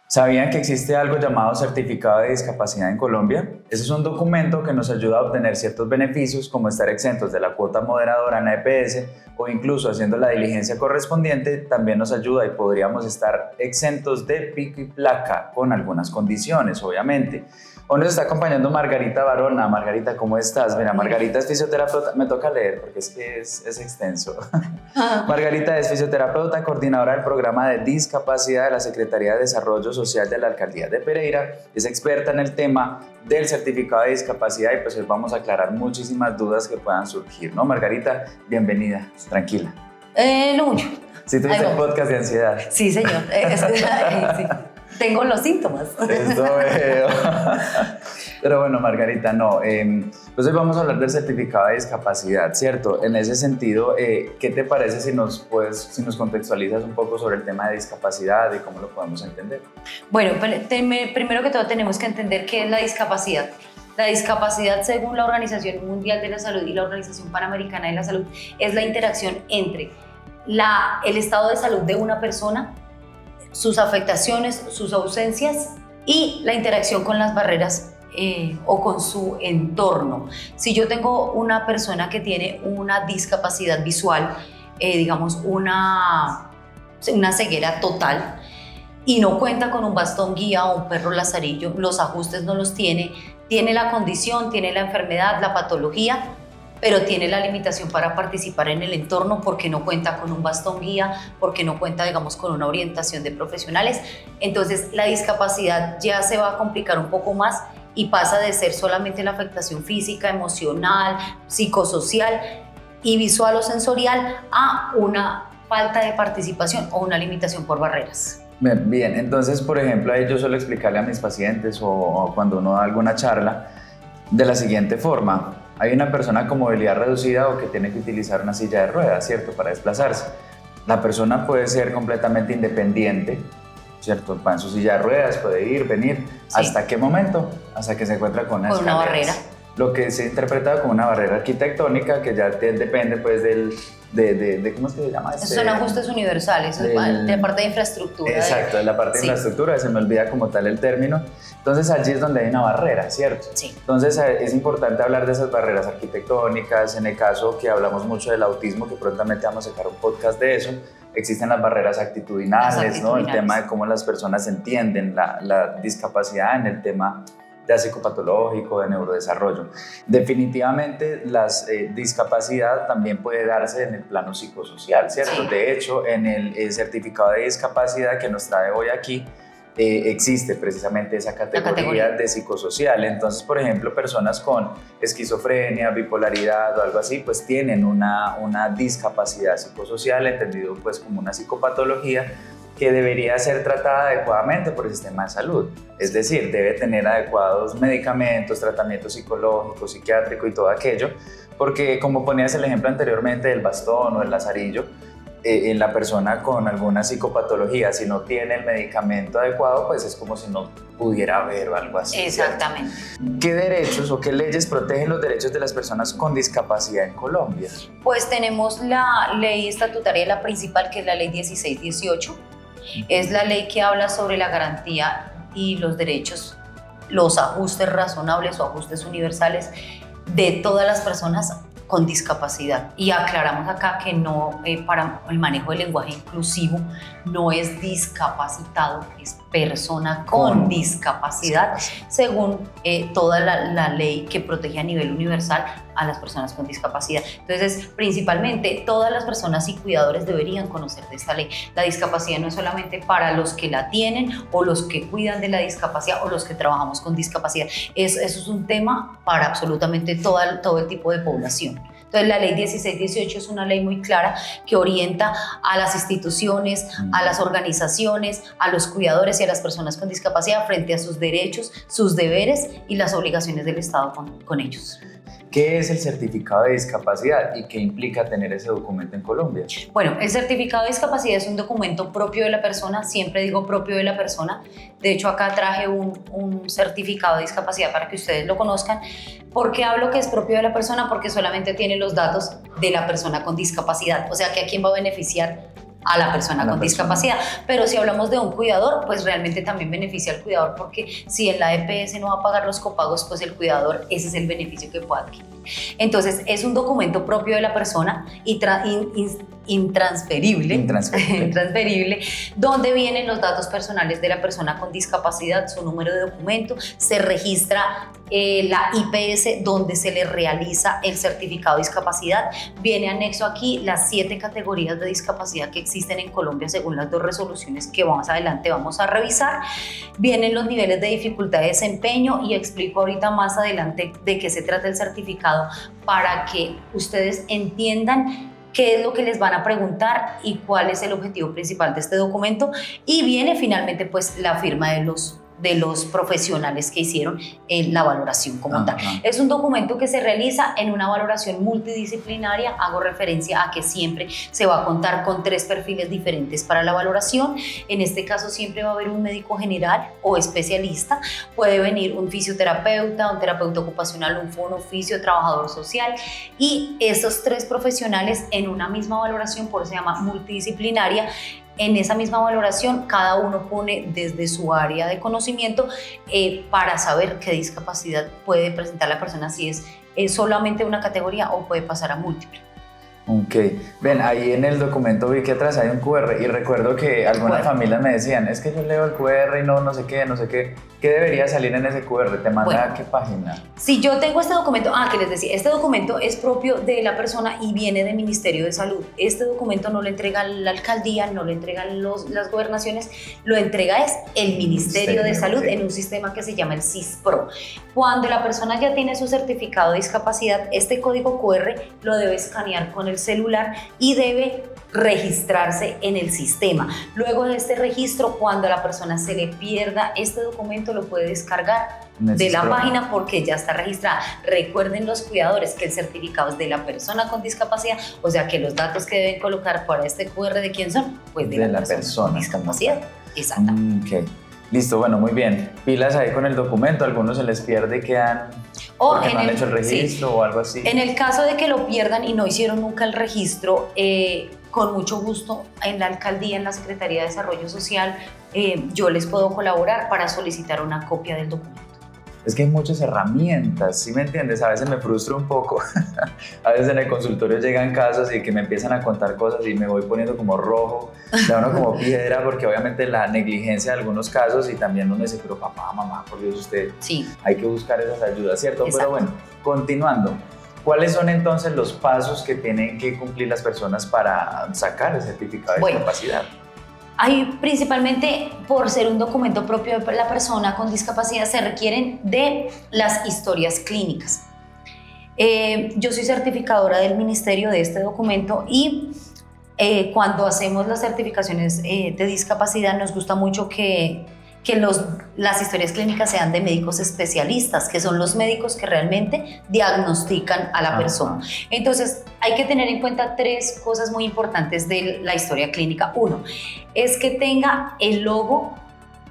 ¿Sabían que existe algo llamado certificado de discapacidad en Colombia? Ese es un documento que nos ayuda a obtener ciertos beneficios como estar exentos de la cuota moderadora en la EPS o incluso haciendo la diligencia correspondiente. También nos ayuda y podríamos estar exentos de pico y placa con algunas condiciones, obviamente. Hoy nos está acompañando Margarita Barona. Margarita, ¿cómo estás? Mira, Margarita es fisioterapeuta. Me toca leer porque es que es extenso. Margarita es fisioterapeuta, coordinadora del programa de discapacidad de la Secretaría de Desarrollo Social de la Alcaldía de Pereira. Es experta en el tema del certificado de discapacidad y pues hoy vamos a aclarar muchísimas dudas que puedan surgir, ¿no? Margarita, bienvenida. Tranquila. No mucho. Sí, tú hiciste el podcast de ansiedad. Sí, señor. Sí. Tengo los síntomas. Esto veo. Pero bueno, Margarita, no. Pues hoy vamos a hablar del certificado de discapacidad, ¿cierto? En ese sentido, ¿qué te parece si nos contextualizas un poco sobre el tema de discapacidad y cómo lo podemos entender? Bueno, primero que todo tenemos que entender qué es la discapacidad. La discapacidad, según la Organización Mundial de la Salud y la Organización Panamericana de la Salud, es la interacción entre el estado de salud de una persona, sus afectaciones, sus ausencias y la interacción con las barreras o con su entorno. Si yo tengo una persona que tiene una discapacidad visual, digamos una ceguera total, y no cuenta con un bastón guía o un perro lazarillo, los ajustes no los tiene la condición, tiene la enfermedad, la patología, pero tiene la limitación para participar en el entorno porque no cuenta con un bastón guía, porque no cuenta, digamos, con una orientación de profesionales. Entonces, la discapacidad ya se va a complicar un poco más y pasa de ser solamente la afectación física, emocional, psicosocial y visual o sensorial a una falta de participación o una limitación por barreras. Bien, entonces, por ejemplo, ahí yo suelo explicarle a mis pacientes o cuando uno da alguna charla de la siguiente forma. Hay una persona con movilidad reducida o que tiene que utilizar una silla de ruedas, ¿cierto?, para desplazarse. La persona puede ser completamente independiente, ¿cierto? Va en su silla de ruedas, puede ir, venir. Sí. ¿Hasta qué momento? Hasta que se encuentra con una barrera. Lo que se interpreta como una barrera arquitectónica que ya depende pues de ¿cómo se llama? Son ajustes universales, de la parte de infraestructura. Exacto, de la parte de infraestructura, se me olvida como tal el término. Entonces allí es donde hay una barrera, ¿cierto? Sí. Entonces es importante hablar de esas barreras arquitectónicas. En el caso que hablamos mucho del autismo, que prontamente vamos a sacar un podcast de eso, existen las barreras actitudinales, ¿no? El tema de cómo las personas entienden la discapacidad en el tema de psicopatológico, de neurodesarrollo. Definitivamente la discapacidad también puede darse en el plano psicosocial, ¿cierto? Sí. De hecho, en el certificado de discapacidad que nos trae hoy aquí, existe precisamente esa categoría de psicosocial. Entonces, por ejemplo, personas con esquizofrenia, bipolaridad o algo así, pues tienen una discapacidad psicosocial, entendido pues como una psicopatología, que debería ser tratada adecuadamente por el sistema de salud. Es decir, debe tener adecuados medicamentos, tratamiento psicológico, psiquiátrico y todo aquello, porque como ponías el ejemplo anteriormente del bastón o del lazarillo, en la persona con alguna psicopatología, si no tiene el medicamento adecuado, pues es como si no pudiera ver o algo así. Exactamente. ¿Cierto? ¿Qué derechos o qué leyes protegen los derechos de las personas con discapacidad en Colombia? Pues tenemos la ley estatutaria, la principal, que es la ley 1618. Es la ley que habla sobre la garantía y los derechos, los ajustes razonables o ajustes universales de todas las personas con discapacidad. Y aclaramos acá que no, para el manejo del lenguaje inclusivo, no es discapacitado, es persona con discapacidad, según toda la ley que protege a nivel universal a las personas con discapacidad. Entonces, principalmente, todas las personas y cuidadores deberían conocer de esta ley. La discapacidad no es solamente para los que la tienen o los que cuidan de la discapacidad o los que trabajamos con discapacidad. Eso es un tema para absolutamente todo el tipo de población. Entonces, la ley 1618 es una ley muy clara que orienta a las instituciones, a las organizaciones, a los cuidadores y a las personas con discapacidad frente a sus derechos, sus deberes y las obligaciones del Estado con ellos. ¿Qué es el certificado de discapacidad y qué implica tener ese documento en Colombia? Bueno, el certificado de discapacidad es un documento propio de la persona, siempre digo propio de la persona. De hecho, acá traje un certificado de discapacidad para que ustedes lo conozcan. ¿Por qué hablo que es propio de la persona? Porque solamente tiene los datos de la persona con discapacidad, o sea que a quién va a beneficiar a la persona con discapacidad. Pero si hablamos de un cuidador, pues realmente también beneficia al cuidador, porque si en la EPS no va a pagar los copagos, pues el cuidador, ese es el beneficio que puede adquirir. Entonces, es un documento propio de la persona y intransferible, donde vienen los datos personales de la persona con discapacidad, su número de documento, se registra la IPS donde se le realiza el certificado de discapacidad. Viene anexo aquí las 7 categorías de discapacidad que existen en Colombia según las 2 resoluciones que más adelante vamos a revisar. Vienen los niveles de dificultad de desempeño y explico ahorita más adelante de qué se trata el certificado para que ustedes entiendan qué es lo que les van a preguntar y cuál es el objetivo principal de este documento. Y viene finalmente pues la firma de los profesionales que hicieron la valoración como tal. Es un documento que se realiza en una valoración multidisciplinaria. Hago referencia a que siempre se va a contar con 3 perfiles diferentes para la valoración. En este caso siempre va a haber un médico general o especialista. Puede venir un fisioterapeuta, un terapeuta ocupacional, un fonoficio, trabajador social, y estos 3 profesionales en una misma valoración, por eso se llama multidisciplinaria. En esa misma valoración, cada uno pone desde su área de conocimiento para saber qué discapacidad puede presentar la persona, si es solamente una categoría o puede pasar a múltiple. Ok, ven, ahí en el documento vi que atrás hay un QR y recuerdo que algunas familias me decían, es que yo leo el QR y no sé qué, ¿qué debería salir en ese QR? ¿Te manda a qué página? Si yo tengo este documento, que les decía, este documento es propio de la persona y viene del Ministerio de Salud. Este documento no lo entrega la alcaldía, no lo entregan las gobernaciones, lo entrega es el Ministerio de Salud en un sistema que se llama el SISPRO. Cuando la persona ya tiene su certificado de discapacidad, este código QR lo debe escanear con el celular y debe registrarse en el sistema. Luego de este registro, cuando a la persona se le pierda este documento, lo puede descargar de la página porque ya está registrada. Recuerden los cuidadores que el certificado es de la persona con discapacidad, o sea que los datos que deben colocar para este QR, ¿de quién son? Pues de la persona con discapacidad. Exactamente. Okay. Listo, bueno, muy bien. Pilas ahí con el documento, algunos se les pierde y quedan porque no han hecho el registro o algo así. En el caso de que lo pierdan y no hicieron nunca el registro, con mucho gusto en la alcaldía, en la Secretaría de Desarrollo Social, yo les puedo colaborar para solicitar una copia del documento. Es que hay muchas herramientas, ¿sí me entiendes? A veces me frustro un poco. A veces en el consultorio llegan casos y que me empiezan a contar cosas y me voy poniendo como rojo, me da uno como piedra, porque obviamente la negligencia de algunos casos, y también uno dice, pero papá, mamá, por Dios, usted, hay que buscar esas ayudas, ¿cierto? Exacto. Pero bueno, continuando. ¿Cuáles son entonces los pasos que tienen que cumplir las personas para sacar el certificado de discapacidad? Hay principalmente, por ser un documento propio de la persona con discapacidad, se requieren de las historias clínicas. Yo soy certificadora del ministerio de este documento y cuando hacemos las certificaciones de discapacidad nos gusta mucho que las historias clínicas sean de médicos especialistas, que son los médicos que realmente diagnostican a la persona. Entonces, hay que tener en cuenta 3 cosas muy importantes de la historia clínica. 1, es que tenga el logo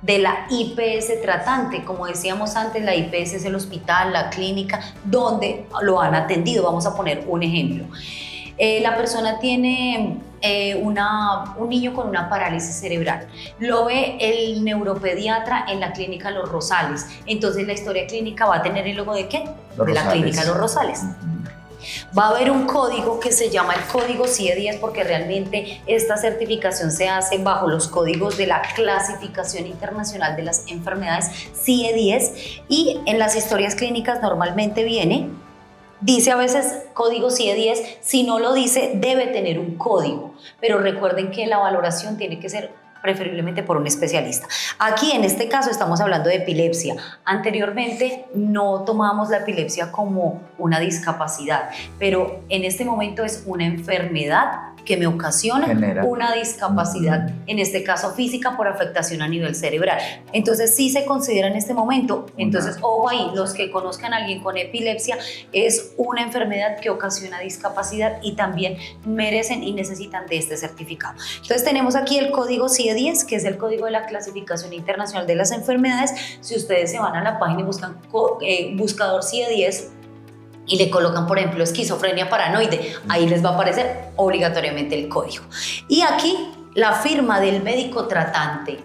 de la IPS tratante. Como decíamos antes, la IPS es el hospital, la clínica, donde lo han atendido. Vamos a poner un ejemplo. La persona tiene un niño con una parálisis cerebral. Lo ve el neuropediatra en la clínica Los Rosales. Entonces la historia clínica va a tener el logo ¿de qué? De la clínica Los Rosales. Va a haber un código que se llama el código CIE-10 porque realmente esta certificación se hace bajo los códigos de la Clasificación Internacional de las Enfermedades CIE-10, y en las historias clínicas normalmente dice a veces código CIE-10, si no lo dice debe tener un código, pero recuerden que la valoración tiene que ser preferiblemente por un especialista. Aquí en este caso estamos hablando de epilepsia. Anteriormente no tomábamos la epilepsia como una discapacidad, pero en este momento es una enfermedad que me ocasiona una discapacidad, en este caso física por afectación a nivel cerebral. Entonces sí se considera en este momento, entonces ojo ahí, los que conozcan a alguien con epilepsia, es una enfermedad que ocasiona discapacidad y también merecen y necesitan de este certificado. Entonces tenemos aquí el código CIE-10, que es el código de la Clasificación Internacional de las Enfermedades. Si ustedes se van a la página y buscan buscador CIE-10, y le colocan, por ejemplo, esquizofrenia paranoide, ahí les va a aparecer obligatoriamente el código. Y aquí la firma del médico tratante.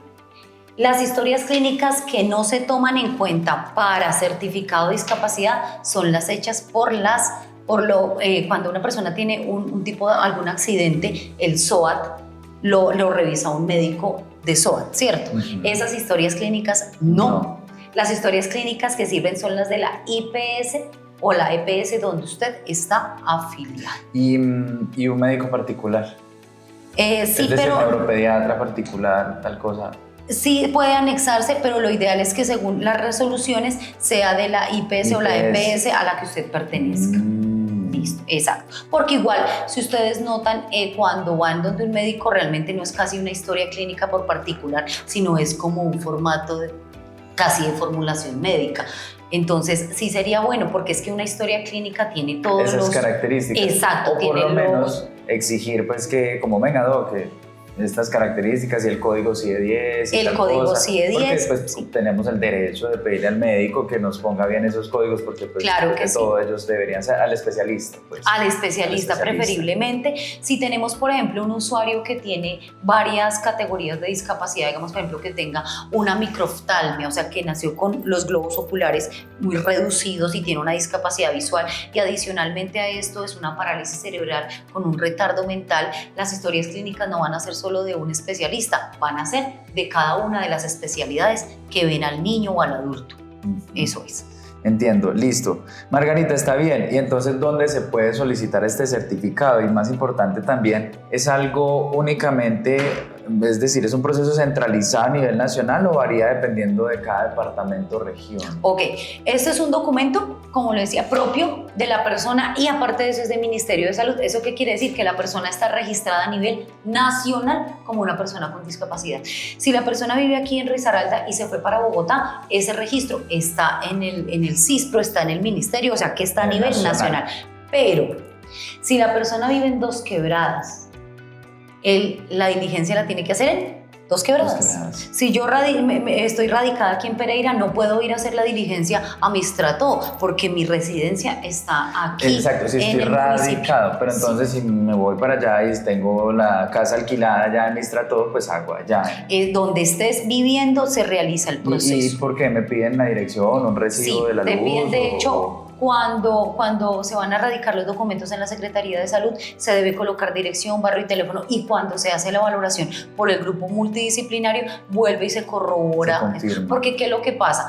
Las historias clínicas que no se toman en cuenta para certificado de discapacidad son las hechas cuando una persona tiene algún accidente, el SOAT lo revisa un médico de SOAT, ¿cierto? Esas historias clínicas no. Las historias clínicas que sirven son las de la IPS o la EPS donde usted está afiliado. ¿Y un médico particular? Sí, es decir, pero neuropediatra particular, tal cosa. Sí puede anexarse, pero lo ideal es que según las resoluciones sea de la IPS o la EPS a la que usted pertenezca. Listo, exacto. Porque igual, si ustedes notan, cuando van donde un médico realmente no es casi una historia clínica por particular, sino es como un formato casi de formulación médica. Entonces, sí sería bueno, porque es que una historia clínica tiene todas esas características. Exacto. O por lo menos exigir, pues, que como venga, que estas características y el código CIE-10 el código CIE-10, porque pues sí, tenemos el derecho de pedirle al médico que nos ponga bien esos códigos, porque pues claro que todos ellos deberían ser al especialista, pues. Al especialista preferiblemente. Si tenemos, por ejemplo, un usuario que tiene varias categorías de discapacidad, digamos, por ejemplo, que tenga una microftalmia, o sea, que nació con los globos oculares muy reducidos y tiene una discapacidad visual, y adicionalmente a esto es una parálisis cerebral con un retardo mental, las historias clínicas no van a ser solo de un especialista, van a ser de cada una de las especialidades que ven al niño o al adulto. Eso es. Entiendo, listo. Margarita, está bien. Y entonces, ¿dónde se puede solicitar este certificado? Y más importante también, ¿es algo únicamente, es decir, es un proceso centralizado a nivel nacional o varía dependiendo de cada departamento o región? Ok, este es un documento, como lo decía, propio de la persona, y aparte de eso es del Ministerio de Salud. ¿Eso qué quiere decir? Que la persona está registrada a nivel nacional como una persona con discapacidad. Si la persona vive aquí en Risaralda y se fue para Bogotá, ese registro está en el CISPRO, está en el ministerio, o sea que está a nivel nacional. Pero si la persona vive en Dos Quebradas, la diligencia la tiene que hacer en Dos Quebradas. Si yo estoy radicada aquí en Pereira, no puedo ir a hacer la diligencia a Mistrató, porque mi residencia está aquí. Exacto, si estoy radicado, pero entonces si me voy para allá y tengo la casa alquilada allá en Mistrató, pues hago allá. Donde estés viviendo se realiza el proceso. ¿Y por qué me piden la dirección, un recibo de la luz? Te piden, de hecho, cuando se van a radicar los documentos en la Secretaría de Salud, se debe colocar dirección, barrio y teléfono, y cuando se hace la valoración por el grupo multidisciplinario, vuelve y se corrobora. Porque ¿qué es lo que pasa?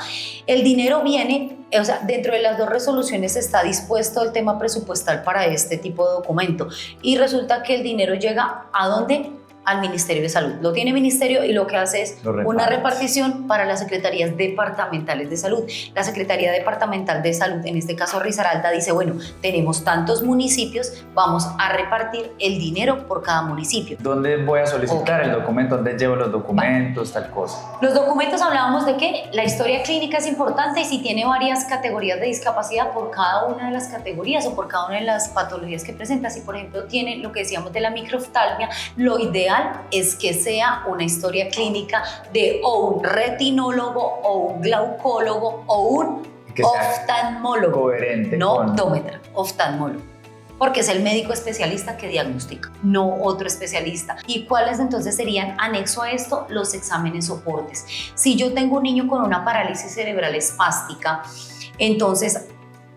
El dinero viene, o sea, dentro de las dos resoluciones está dispuesto el tema presupuestal para este tipo de documento, y resulta que el dinero llega ¿a dónde? Al Ministerio de Salud. Lo tiene el Ministerio y lo que hace es una repartición para las secretarías departamentales de salud. La Secretaría Departamental de Salud, en este caso Risaralda, dice, bueno, tenemos tantos municipios, vamos a repartir el dinero por cada municipio. ¿Dónde voy a solicitar el documento? ¿Dónde llevo los documentos, tal cosa? Los documentos, hablábamos de que la historia clínica es importante, y si tiene varias categorías de discapacidad, por cada una de las categorías o por cada una de las patologías que presenta. Si por ejemplo tiene lo que decíamos de la microftalmia, lo ideal es que sea una historia clínica de o un retinólogo o un glaucólogo o un oftalmólogo. Coherente. No optómetra, oftalmólogo. Porque es el médico especialista que diagnostica, no otro especialista. ¿Y cuáles entonces serían anexo a esto? Los exámenes soportes. Si yo tengo un niño con una parálisis cerebral espástica, entonces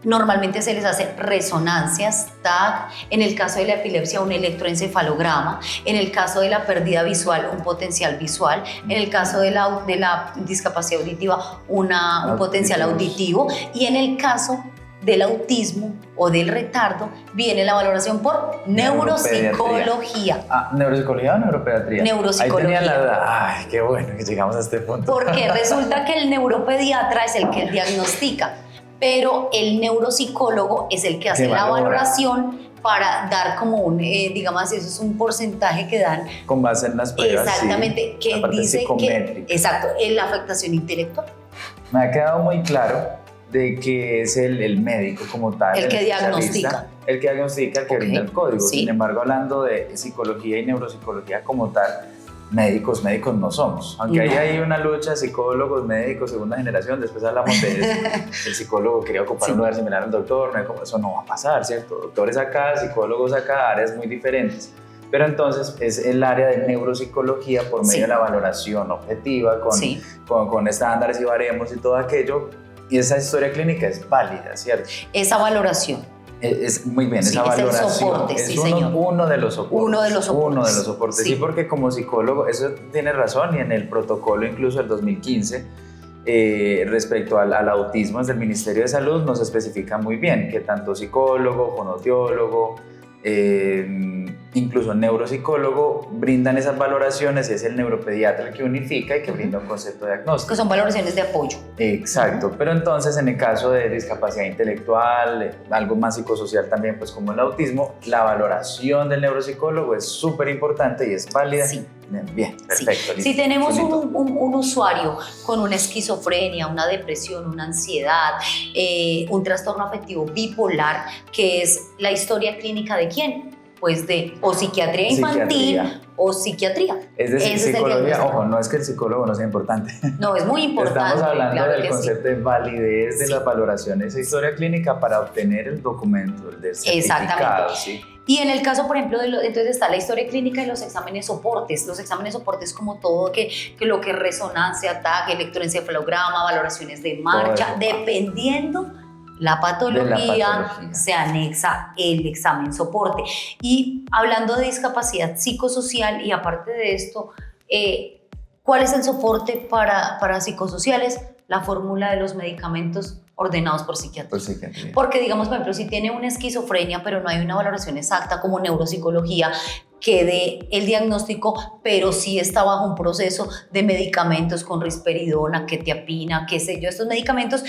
normalmente se les hace resonancias, TAC, en el caso de la epilepsia un electroencefalograma, en el caso de la pérdida visual un potencial visual, en el caso de la discapacidad auditiva un potencial auditivo, y en el caso del autismo o del retardo viene la valoración por neuropsicología. ¿Neuropsicología o neuropediatría? Neuropsicología. Ahí tenía la duda. Ay, qué bueno que llegamos a este punto. Porque resulta que el neuropediatra es el que diagnostica, pero el neuropsicólogo es el que hace la valoración para dar como un, digamos así, eso es un porcentaje que dan. Con base en las pruebas. Exactamente, sí, que dice que, exacto, en la afectación intelectual. Me ha quedado muy claro de que es el médico como tal. El que diagnostica. El que diagnostica, el que brinda el código. Sí. Sin embargo, hablando de psicología y neuropsicología como tal, médicos no somos. Aunque ahí hay una lucha, psicólogos, médicos, segunda generación, después hablamos de el psicólogo quería ocupar un lugar similar al doctor, eso no va a pasar, ¿cierto? Doctores acá, psicólogos acá, áreas muy diferentes. pero entonces es el área de neuropsicología por medio de la valoración objetiva, con estándares y baremos y todo aquello, y esa historia clínica es válida, ¿cierto? Esa valoración. Es muy bien, esa valoración es el soporte, es uno de los soportes. Uno de los soportes, sí, porque como psicólogo, eso tiene razón, y en el protocolo incluso del 2015, respecto al autismo desde el Ministerio de Salud nos especifica muy bien que tanto psicólogo, fonoaudiólogo, incluso neuropsicólogo brindan esas valoraciones, y es el neuropediatra el que unifica y que brinda un concepto diagnóstico. Que son valoraciones de apoyo. Exacto, pero entonces en el caso de discapacidad intelectual, algo más psicosocial también, pues como el autismo, la valoración del neuropsicólogo es súper importante y es válida. Sí. Bien, perfecto. Sí. Si tenemos un usuario con una esquizofrenia, una depresión, una ansiedad, un trastorno afectivo bipolar, que es la historia clínica de ¿quién? Pues de o psiquiatría infantil o psiquiatría. Es decir, psicología, ojo, no es que el psicólogo no sea importante. No, es muy importante. Estamos hablando claro del concepto de validez de las valoraciones de historia clínica para obtener el documento, el certificado. Exactamente. ¿Sí? Y en el caso, por ejemplo, entonces está la historia clínica y los exámenes soportes. Los exámenes soportes como todo, que lo que es resonancia, TAC, electroencefalograma, valoraciones de marcha, dependiendo la patología, se anexa el examen soporte. Y hablando de discapacidad psicosocial, y aparte de esto, ¿cuál es el soporte para psicosociales? La fórmula de los medicamentos ordenados por psiquiatría. Porque, digamos, por ejemplo, si tiene una esquizofrenia, pero no hay una valoración exacta como neuropsicología que dé el diagnóstico, pero sí está bajo un proceso de medicamentos con risperidona, quetiapina, qué sé yo, estos medicamentos.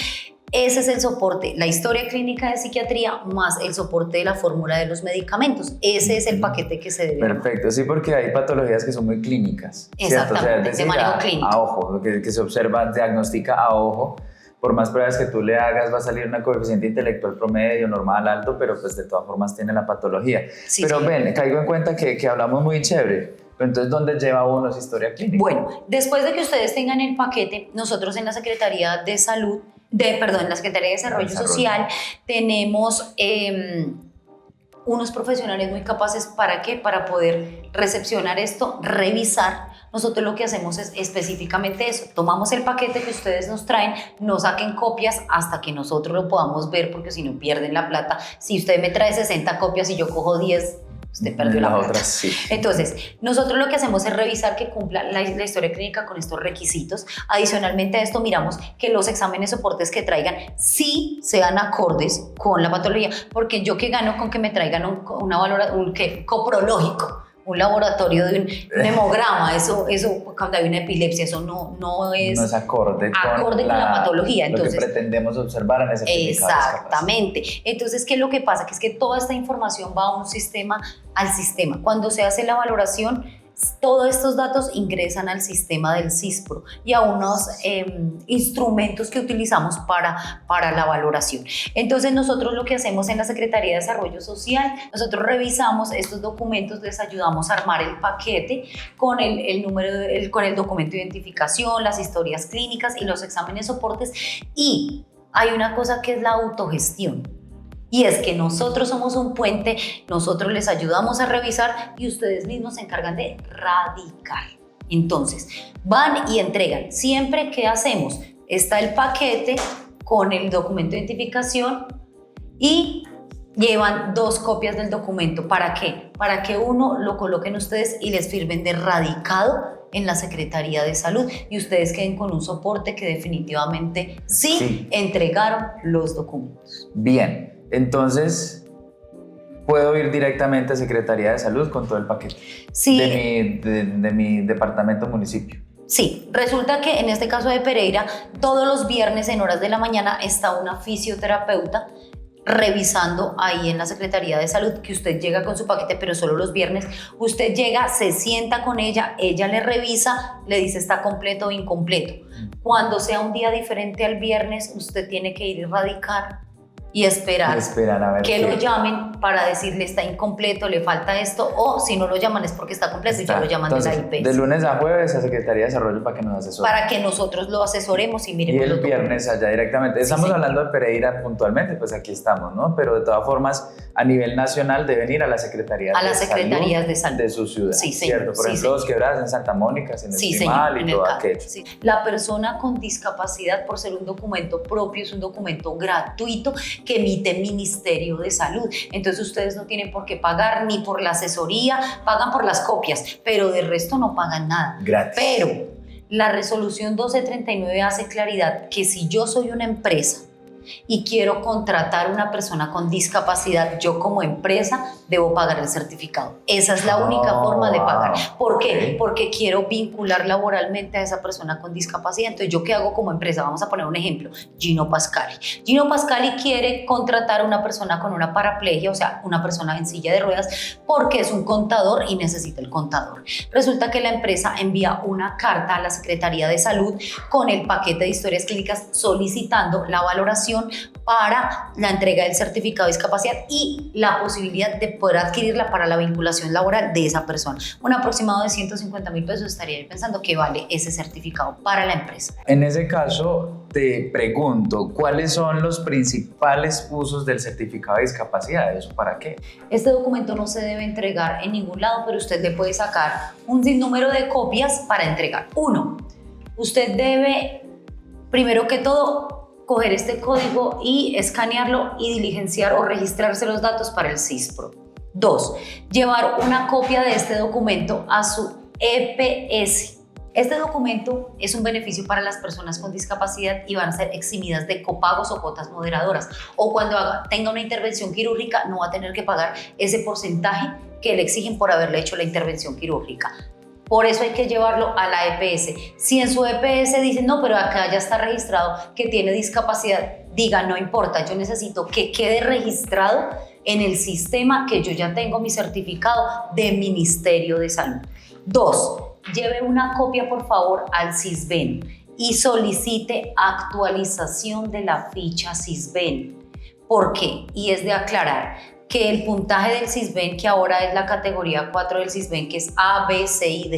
Ese es el soporte, la historia clínica de psiquiatría más el soporte de la fórmula de los medicamentos. Ese es el paquete que se debe. Perfecto, sí, porque hay patologías que son muy clínicas. Exactamente, o sea, de manejo clínico. A ojo, que se observa, diagnostica a ojo. Por más pruebas que tú le hagas, va a salir una coeficiente intelectual promedio, normal, alto, pero pues de todas formas tiene la patología. Sí, pero sí. Ven, caigo en cuenta que hablamos muy chévere. Pero entonces, ¿dónde lleva uno esa historia clínica? Bueno, después de que ustedes tengan el paquete, nosotros en la Secretaría de Salud, en la Secretaría de Desarrollo Social, tenemos unos profesionales muy capaces. ¿Para qué? Para poder recepcionar esto, revisar. Nosotros lo que hacemos es específicamente eso. Tomamos el paquete que ustedes nos traen, no saquen copias hasta que nosotros lo podamos ver, porque si no pierden la plata. Si usted me trae 60 copias y yo cojo 10, usted perdió la plata. Sí. Entonces, nosotros lo que hacemos es revisar que cumpla la historia clínica con estos requisitos. Adicionalmente a esto, miramos que los exámenes soportes que traigan sí sean acordes con la patología, porque yo que gano con que me traigan un coprológico, un laboratorio de un hemograma, eso cuando hay una epilepsia, eso no es acorde con la patología. Entonces, lo que pretendemos observar en ese certificado. Exactamente. Entonces, ¿qué es lo que pasa? Que es que toda esta información va a un sistema, al sistema. Cuando se hace la valoración, todos estos datos ingresan al sistema del CISPRO y a unos instrumentos que utilizamos para la valoración. Entonces, nosotros lo que hacemos en la Secretaría de Desarrollo Social, nosotros revisamos estos documentos, les ayudamos a armar el paquete con con el documento de identificación, las historias clínicas y los exámenes soportes. Y hay una cosa que es la autogestión. Y es que nosotros somos un puente, nosotros les ayudamos a revisar y ustedes mismos se encargan de radicar. Entonces, van y entregan. Siempre, ¿qué hacemos? Está el paquete con el documento de identificación y llevan 2 copias del documento. ¿Para qué? Para que uno lo coloquen ustedes y les firmen de radicado en la Secretaría de Salud y ustedes queden con un soporte que definitivamente sí entregaron los documentos. Bien. Entonces, ¿puedo ir directamente a Secretaría de Salud con todo el paquete? Sí. De mi departamento municipio. Sí, resulta que en este caso de Pereira, todos los viernes en horas de la mañana está una fisioterapeuta revisando ahí en la Secretaría de Salud, que usted llega con su paquete, pero solo los viernes. Usted llega, se sienta con ella le revisa, le dice está completo o incompleto. Cuando sea un día diferente al viernes, usted tiene que ir a radicar y esperar a ver que lo llamen llaman para decirle está incompleto, le falta esto, o si no lo llaman es porque está completo y ya lo llaman. Entonces, de la IPS. De lunes a jueves a Secretaría de Desarrollo para que nos asesoren. Para que nosotros lo asesoremos y miremos. Y el viernes allá directamente. Estamos hablando de Pereira puntualmente, pues aquí estamos, ¿no? Pero de todas formas, a nivel nacional deben ir a las secretarías de salud de su ciudad, sí, ¿cierto? Por ejemplo, Dos Quebradas en Santa Mónica, sin estimar y todo aquello. Sí. La persona con discapacidad, por ser un documento propio, es un documento gratuito que emite el Ministerio de Salud. Entonces ustedes no tienen por qué pagar ni por la asesoría, pagan por las copias, pero de resto no pagan nada. Gratis. Pero la resolución 1239 hace claridad que si yo soy una empresa y quiero contratar a una persona con discapacidad, yo como empresa debo pagar el certificado. Esa es la única forma de pagar. ¿Por qué? Porque quiero vincular laboralmente a esa persona con discapacidad. Entonces, ¿yo qué hago como empresa? Vamos a poner un ejemplo. Gino Pascali. Gino Pascali quiere contratar a una persona con una paraplegia, o sea, una persona en silla de ruedas, porque es un contador y necesita el contador. Resulta que la empresa envía una carta a la Secretaría de Salud con el paquete de historias clínicas solicitando la valoración para la entrega del certificado de discapacidad y la posibilidad de poder adquirirla para la vinculación laboral de esa persona. Un aproximado de 150,000 pesos estaría pensando que vale ese certificado para la empresa. En ese caso, te pregunto, ¿cuáles son los principales usos del certificado de discapacidad? ¿Eso para qué? Este documento no se debe entregar en ningún lado, pero usted le puede sacar un sinnúmero de copias para entregar. 1. Usted debe, primero que todo, coger este código y escanearlo y diligenciar o registrarse los datos para el CISPRO. 2. Llevar una copia de este documento a su EPS. Este documento es un beneficio para las personas con discapacidad y van a ser eximidas de copagos o cuotas moderadoras. O cuando tenga una intervención quirúrgica no va a tener que pagar ese porcentaje que le exigen por haberle hecho la intervención quirúrgica. Por eso hay que llevarlo a la EPS. Si en su EPS dicen, no, pero acá ya está registrado que tiene discapacidad, diga, no importa, yo necesito que quede registrado en el sistema que yo ya tengo mi certificado de Ministerio de Salud. 2. Lleve una copia, por favor, al CISBEN y solicite actualización de la ficha CISBEN. ¿Por qué? Y es de aclarar que el puntaje del CISBEN, que ahora es la categoría 4 del CISBEN, que es A, B, C y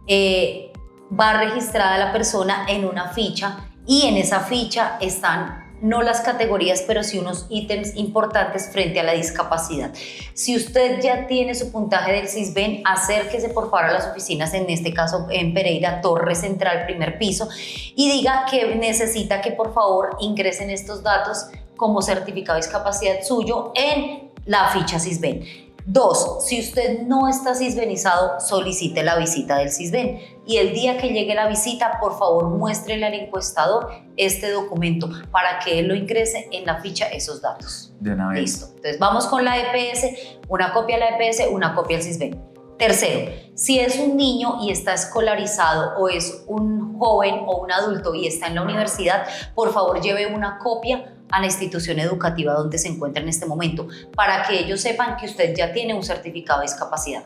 D, va registrada la persona en una ficha y en esa ficha están no las categorías, pero sí unos ítems importantes frente a la discapacidad. Si usted ya tiene su puntaje del CISBEN, acérquese por favor a las oficinas, en este caso en Pereira, Torre Central, primer piso, y diga que necesita que por favor ingresen estos datos como certificado de discapacidad suyo en la ficha CISBEN. 2. Si usted no está CISBENizado, solicite la visita del CISBEN y el día que llegue la visita, por favor, muéstrele al encuestador este documento para que él lo ingrese en la ficha esos datos. De una vez. Listo. Entonces vamos con la EPS, una copia a la EPS, una copia al CISBEN. Tercero, si es un niño y está escolarizado o es un joven o un adulto y está en la universidad, por favor lleve una copia a la institución educativa donde se encuentra en este momento, para que ellos sepan que usted ya tiene un certificado de discapacidad.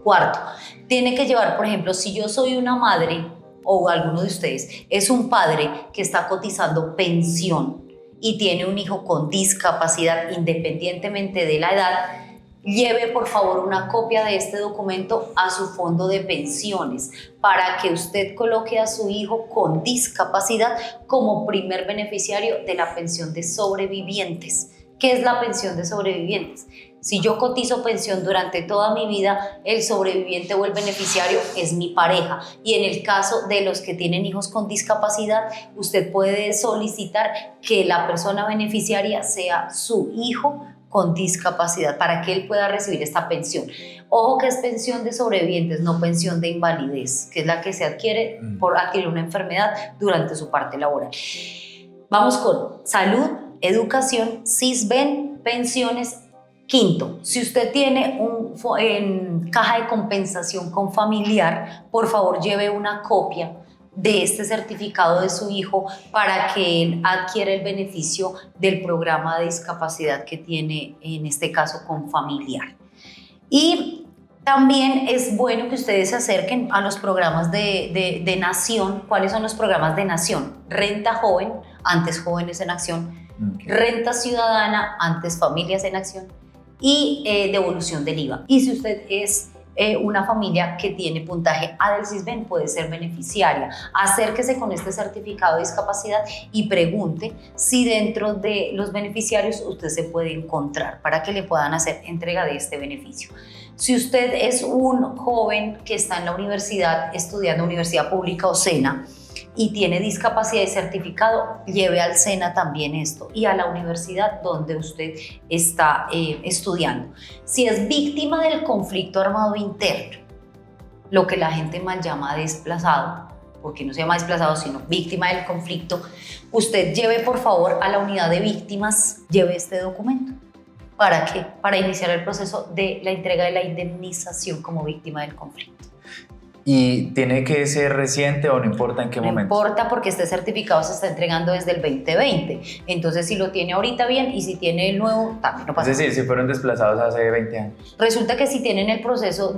4. Tiene que llevar, por ejemplo, si yo soy una madre o alguno de ustedes es un padre que está cotizando pensión y tiene un hijo con discapacidad independientemente de la edad, lleve por favor una copia de este documento a su fondo de pensiones para que usted coloque a su hijo con discapacidad como primer beneficiario de la pensión de sobrevivientes. ¿Qué es la pensión de sobrevivientes? Si yo cotizo pensión durante toda mi vida, el sobreviviente o el beneficiario es mi pareja. Y en el caso de los que tienen hijos con discapacidad, usted puede solicitar que la persona beneficiaria sea su hijo con discapacidad para que él pueda recibir esta pensión. Ojo que es pensión de sobrevivientes, no pensión de invalidez, que es la que se adquiere por adquirir una enfermedad durante su parte laboral. Vamos con salud, educación, CISBEN, pensiones. Quinto, si usted tiene en caja de compensación con familiar, por favor lleve una copia de este certificado de su hijo para que él adquiera el beneficio del programa de discapacidad que tiene, en este caso con familiar. Y también es bueno que ustedes se acerquen a los programas de Nación. ¿Cuáles son los programas de Nación? Renta Joven, antes Jóvenes en Acción. Renta Ciudadana, antes Familias en Acción. y devolución del IVA. Y si usted es una familia que tiene puntaje A del Sisbén, puede ser beneficiaria. Acérquese con este certificado de discapacidad y pregunte si dentro de los beneficiarios usted se puede encontrar para que le puedan hacer entrega de este beneficio. Si usted es un joven que está en la universidad estudiando universidad pública o SENA y tiene discapacidad y certificado, lleve al SENA también esto y a la universidad donde usted está estudiando. Si es víctima del conflicto armado interno, lo que la gente mal llama desplazado, porque no se llama desplazado sino víctima del conflicto, usted lleve por favor a la unidad de víctimas, lleve este documento. ¿Para qué? Para iniciar el proceso de la entrega de la indemnización como víctima del conflicto. ¿Y tiene que ser reciente o no importa en qué momento? No importa porque este certificado se está entregando desde el 2020. Entonces, si lo tiene ahorita bien y si tiene el nuevo, también no pasa nada. Es decir, si fueron desplazados hace 20 años. Resulta que si tienen el proceso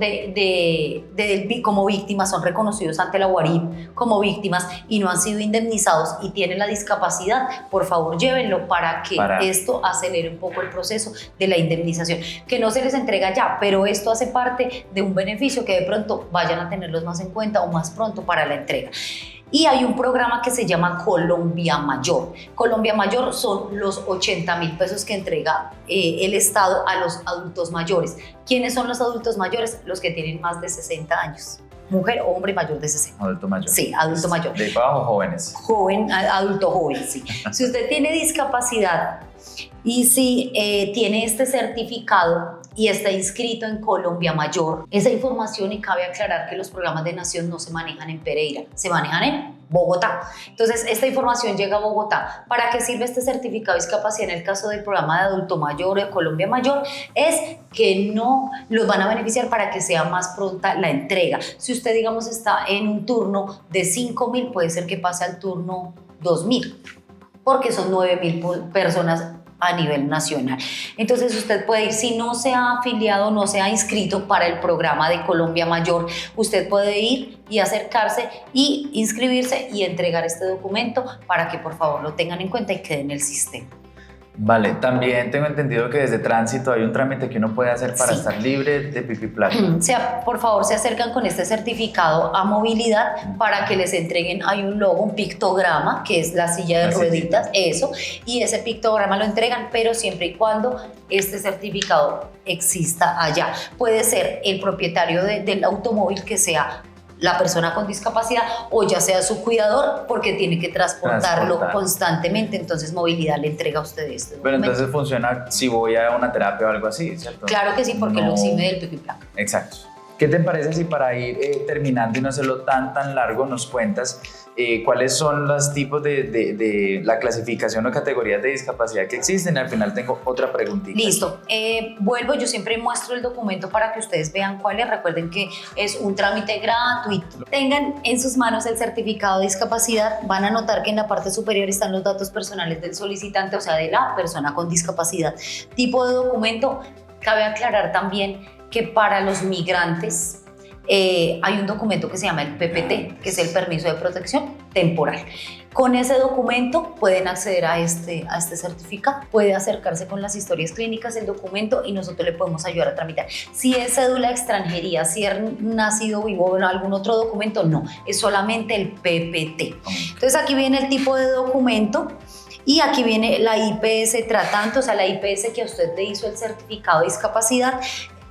como víctimas, son reconocidos ante la UARIP como víctimas y no han sido indemnizados y tienen la discapacidad, por favor llévenlo para que esto acelere un poco el proceso de la indemnización. Que no se les entrega ya, pero esto hace parte de un beneficio que de pronto vayan a tenerlos más en cuenta o más pronto para la entrega. Y hay un programa que se llama Colombia Mayor. Colombia Mayor son los 80.000 pesos que entrega el Estado a los adultos mayores. ¿Quiénes son los adultos mayores? Los que tienen más de 60 años. Mujer o hombre mayor de 60. Adulto mayor. Sí, adulto mayor. ¿De abajo jóvenes? Joven, adulto joven, sí. Si usted tiene discapacidad y si tiene este certificado y está inscrito en Colombia Mayor, esa información, y cabe aclarar que los programas de Nación no se manejan en Pereira, se manejan en Bogotá. Entonces, esta información llega a Bogotá. ¿Para qué sirve este certificado de discapacidad en el caso del programa de adulto mayor o de Colombia Mayor? Es que no los van a beneficiar para que sea más pronta la entrega. Si usted, digamos, está en un turno de 5.000, puede ser que pase al turno 2.000, porque son 9.000 personas a nivel nacional. Entonces usted puede ir, si no se ha afiliado, no se ha inscrito para el programa de Colombia Mayor, usted puede ir y acercarse y inscribirse y entregar este documento para que por favor lo tengan en cuenta y quede en el sistema. Vale, también tengo entendido que desde tránsito hay un trámite que uno puede hacer para estar libre de pipí placa. Por favor, se acercan con este certificado a movilidad para que les entreguen, hay un logo, un pictograma, que es la silla de rueditas, eso, y ese pictograma lo entregan, pero siempre y cuando este certificado exista allá. Puede ser el propietario del automóvil, que sea la persona con discapacidad, o ya sea su cuidador, porque tiene que transportarlo constantemente. Entonces movilidad le entrega a usted esto. Pero entonces funciona si voy a una terapia o algo así, ¿cierto? Claro que sí, porque lo exime del pipí placa. Exacto. ¿Qué te parece si para ir terminando y no hacerlo tan largo nos cuentas cuáles son los tipos de la clasificación o categorías de discapacidad que existen? Al final tengo otra preguntita. Listo. Vuelvo, yo siempre muestro el documento para que ustedes vean cuál es. Recuerden que es un trámite gratuito. Tengan en sus manos el certificado de discapacidad. Van a notar que en la parte superior están los datos personales del solicitante, o sea, de la persona con discapacidad. Tipo de documento. Cabe aclarar también que para los migrantes hay un documento que se llama el PPT, que es el permiso de protección temporal. Con ese documento pueden acceder a este certificado, puede acercarse con las historias clínicas, el documento, y nosotros le podemos ayudar a tramitar. Si es cédula de extranjería, si es nacido vivo o algún otro documento, no, es solamente el PPT. Entonces aquí viene el tipo de documento. Y aquí viene la IPS tratante, o sea, la IPS que a usted le hizo el certificado de discapacidad,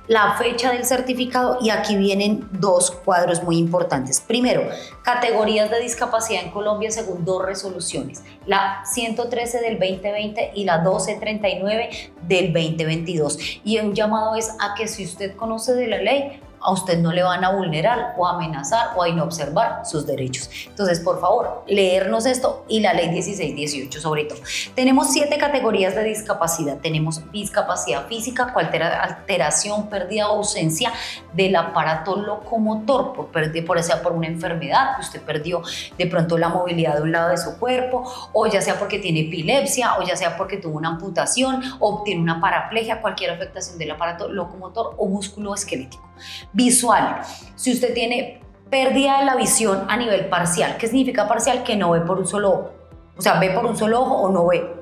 la fecha del certificado, y aquí vienen dos cuadros muy importantes. Primero, categorías de discapacidad en Colombia según dos resoluciones, la 113 del 2020 y la 1239 del 2022. Y un llamado es a que si usted conoce de la ley, a usted no le van a vulnerar o a amenazar o a inobservar sus derechos. Entonces, por favor, leernos esto y la ley 1618 sobre todo. Tenemos 7 categorías de discapacidad. Tenemos discapacidad física, alteración, pérdida o ausencia del aparato locomotor, por una enfermedad que usted perdió de pronto la movilidad de un lado de su cuerpo, o ya sea porque tiene epilepsia, o ya sea porque tuvo una amputación, o tiene una paraplegia, cualquier afectación del aparato locomotor o músculo esquelético. Visual, si usted tiene pérdida de la visión a nivel parcial. ¿Qué significa parcial? Que no ve por un solo ojo, o sea, ve por un solo ojo o no ve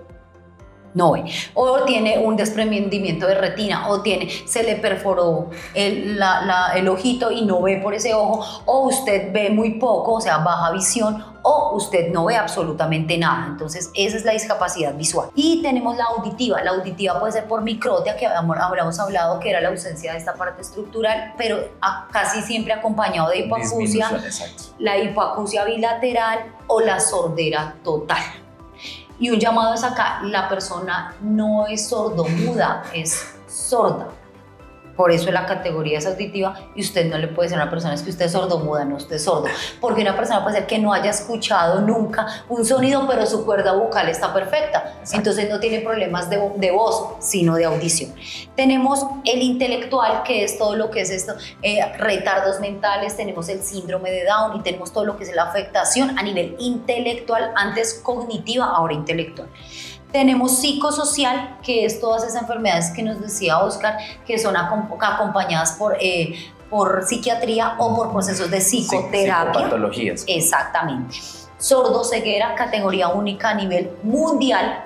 no ve, o tiene un desprendimiento de retina, o se le perforó el ojito y no ve por ese ojo, o usted ve muy poco, o sea, baja visión, o usted no ve absolutamente nada. Entonces esa es la discapacidad visual. Y tenemos la auditiva. La auditiva puede ser por microtia, que habíamos hablado que era la ausencia de esta parte estructural, pero casi siempre acompañado de hipoacusia, la hipoacusia bilateral o la sordera total. Y un llamado es acá, la persona no es sordomuda, es sorda. Por eso la categoría es auditiva y usted no le puede decir a una persona es que usted es sordomuda, no, usted es sordo. Porque una persona puede ser que no haya escuchado nunca un sonido, pero su cuerda vocal está perfecta. Exacto. Entonces no tiene problemas de voz, sino de audición. Tenemos el intelectual, que es todo lo que es esto, retardos mentales, tenemos el síndrome de Down y tenemos todo lo que es la afectación a nivel intelectual, antes cognitiva, ahora intelectual. Tenemos psicosocial, que es todas esas enfermedades que nos decía Oscar, que son acompañadas por psiquiatría o por procesos de psicoterapia. Psicopatologías. Exactamente. Sordoceguera, categoría única a nivel mundial,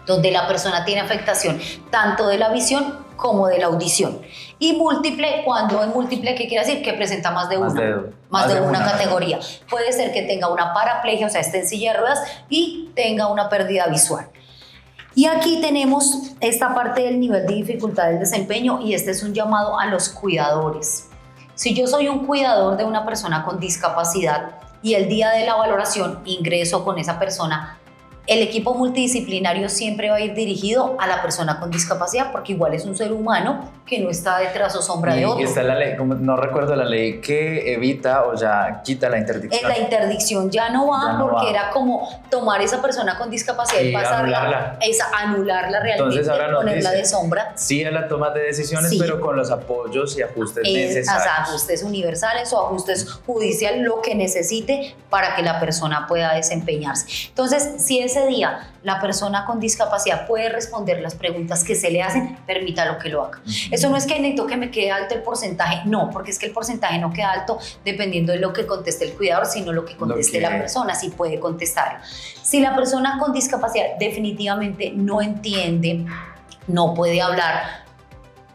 donde la persona tiene afectación tanto de la visión como de la audición. Y múltiple, cuando es múltiple, ¿qué quiere decir? Que presenta más de una categoría. Puede ser que tenga una paraplegia, o sea, esté en silla de ruedas y tenga una pérdida visual. Y aquí tenemos esta parte del nivel de dificultad del desempeño, y este es un llamado a los cuidadores. Si yo soy un cuidador de una persona con discapacidad y el día de la valoración ingreso con esa persona, el equipo multidisciplinario siempre va a ir dirigido a la persona con discapacidad, porque igual es un ser humano que no está detrás o sombra de otro. Y está la ley, no recuerdo la ley que evita o ya quita la interdicción. La interdicción ya no va, porque era como tomar esa persona con discapacidad y pasarla, anularla realmente. Entonces ahora nos ponerla de sombra. Sí a la toma de decisiones, sí, pero con los apoyos y ajustes necesarios. Ajustes universales o ajustes judiciales, lo que necesite para que la persona pueda desempeñarse. Entonces, si ese día la persona con discapacidad puede responder las preguntas que se le hacen, permítalo que lo haga. Eso no es que necesito que me quede alto el porcentaje, no, porque es que el porcentaje no queda alto dependiendo de lo que conteste el cuidador, sino lo que conteste la persona, si puede contestarlo. Si la persona con discapacidad definitivamente no entiende, no puede hablar,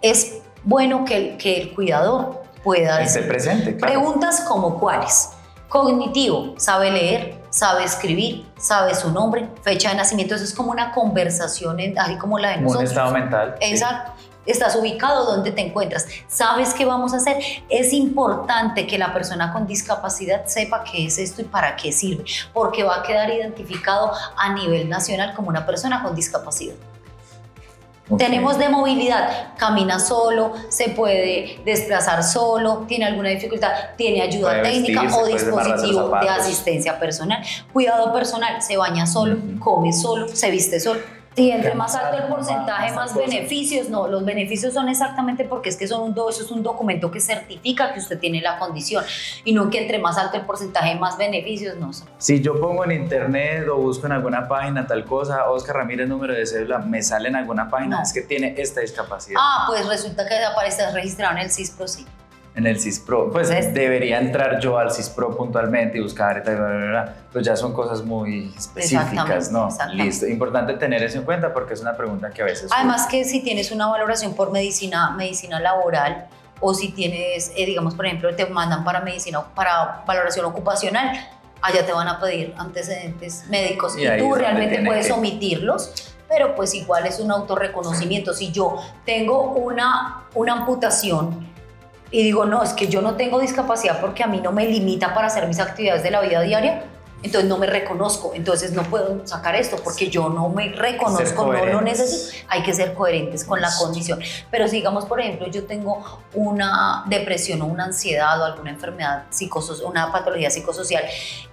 es bueno que el cuidador pueda estar presente. Claro. Preguntas como ¿cuáles? Cognitivo, sabe leer, sabe escribir, sabe su nombre, fecha de nacimiento. Eso es como una conversación, así como la de nosotros. Un estado mental. Exacto. Sí. ¿Estás ubicado? ¿Dónde te encuentras? ¿Sabes qué vamos a hacer? Es importante que la persona con discapacidad sepa qué es esto y para qué sirve, porque va a quedar identificado a nivel nacional como una persona con discapacidad. Okay. Tenemos de movilidad, camina solo, se puede desplazar solo, tiene alguna dificultad, tiene ayuda técnica o dispositivo de asistencia personal. Cuidado personal, se baña solo, come solo, se viste solo. Y entre más alto el porcentaje, más beneficios. No, los beneficios son exactamente porque es que eso es un documento que certifica que usted tiene la condición, y no que entre más alto el porcentaje, más beneficios. No. Si yo pongo en internet o busco en alguna página tal cosa, Oscar Ramírez, número de cédula, ¿me sale en alguna página? No. Es que tiene esta discapacidad. Pues resulta que aparece registrado en el CISPRO, sí. En el CISPRO, pues debería entrar yo al CISPRO puntualmente y buscar, pues ya son cosas muy específicas, ¿no? Listo, importante tener eso en cuenta porque es una pregunta que a veces... Además que si tienes una valoración por medicina laboral, o si tienes, digamos, por ejemplo, te mandan para valoración ocupacional, allá te van a pedir antecedentes médicos y tú realmente puedes omitirlos, pero pues igual es un autorreconocimiento. Si yo tengo una amputación y digo, no, es que yo no tengo discapacidad porque a mí no me limita para hacer mis actividades de la vida diaria, entonces no me reconozco, entonces no puedo sacar esto porque yo no me reconozco, no lo necesito. Hay que ser coherentes con la condición. Pero si digamos, por ejemplo, yo tengo una depresión o una ansiedad o alguna enfermedad una patología psicosocial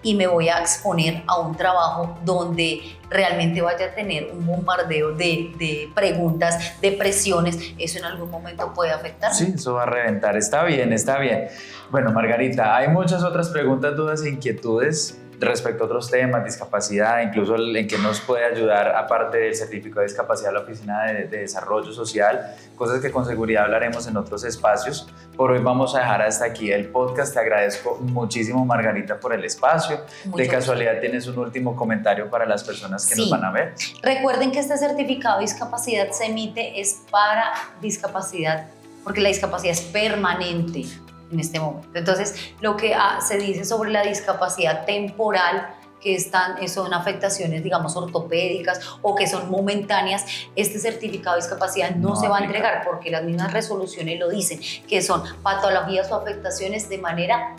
y me voy a exponer a un trabajo donde realmente vaya a tener un bombardeo de preguntas, de presiones, eso en algún momento puede afectar. Sí, eso va a reventar. Está bien, está bien. Bueno, Margarita, hay muchas otras preguntas, dudas e inquietudes. respecto a otros temas, discapacidad, incluso en qué nos puede ayudar, aparte del certificado de discapacidad, la Oficina de Desarrollo Social, cosas que con seguridad hablaremos en otros espacios. Por hoy vamos a dejar hasta aquí el podcast. Te agradezco muchísimo, Margarita, por el espacio. De casualidad, ¿tienes un último comentario para las personas que nos van a ver? Recuerden que este certificado de discapacidad se emite es para discapacidad, porque la discapacidad es permanente en este momento. Entonces, lo que se dice sobre la discapacidad temporal, que son afectaciones, digamos, ortopédicas o que son momentáneas, este certificado de discapacidad no se va a entregar, porque las mismas resoluciones lo dicen, que son patologías o afectaciones de manera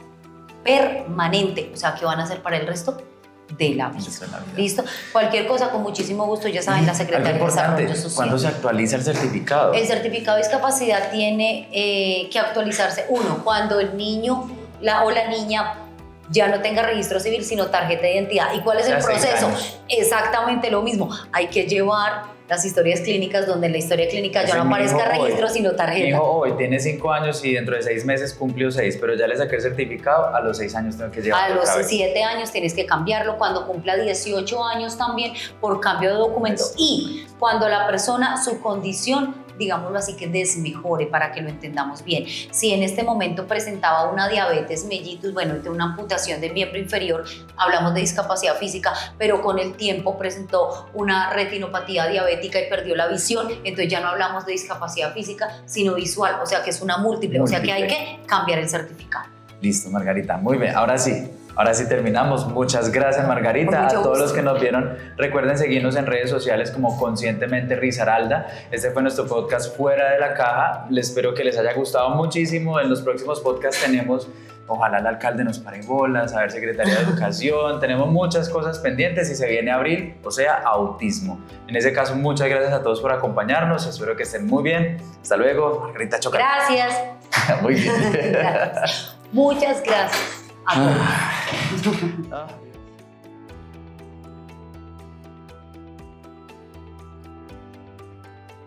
permanente, o sea, que van a ser para el resto de la vida. ¿Listo? Cualquier cosa, con muchísimo gusto, ya saben, la Secretaría de Desarrollo Social. ¿Cuándo se actualiza el certificado? El certificado de discapacidad tiene que actualizarse, cuando el niño o la niña ya no tenga registro civil, sino tarjeta de identidad. ¿Y cuál es el proceso? Exactamente lo mismo. Hay que llevar las historias clínicas, donde en la historia clínica ya no aparezca registro, sino tarjeta. Mi hijo hoy tiene 5 años y dentro de 6 meses cumplió 6, pero ya le saqué el certificado, a los 6 años tengo que llevarlo. A los 7 años tienes que cambiarlo, cuando cumpla 18 años también, por cambio de documento. Y cuando la persona, su condición, digámoslo así, que desmejore, para que lo entendamos bien. Si en este momento presentaba una diabetes mellitus, de una amputación del miembro inferior, hablamos de discapacidad física, pero con el tiempo presentó una retinopatía diabética y perdió la visión, entonces ya no hablamos de discapacidad física, sino visual, o sea que es una múltiple. O sea que hay que cambiar el certificado. Listo, Margarita, muy bien, ahora sí terminamos. Muchas gracias, Margarita. A todos los que nos vieron, recuerden seguirnos en redes sociales como Conscientemente Risaralda. Este fue nuestro podcast Fuera de la Caja. Les espero que les haya gustado muchísimo. En los próximos podcasts tenemos, ojalá el alcalde nos pare bolas, a ver, Secretaría de Educación. Tenemos muchas cosas pendientes y se viene abril, o sea, autismo. En ese caso, muchas gracias a todos por acompañarnos. Espero que estén muy bien. Hasta luego, Margarita Choca. Gracias. Muy bien. Gracias. Muchas gracias a todos.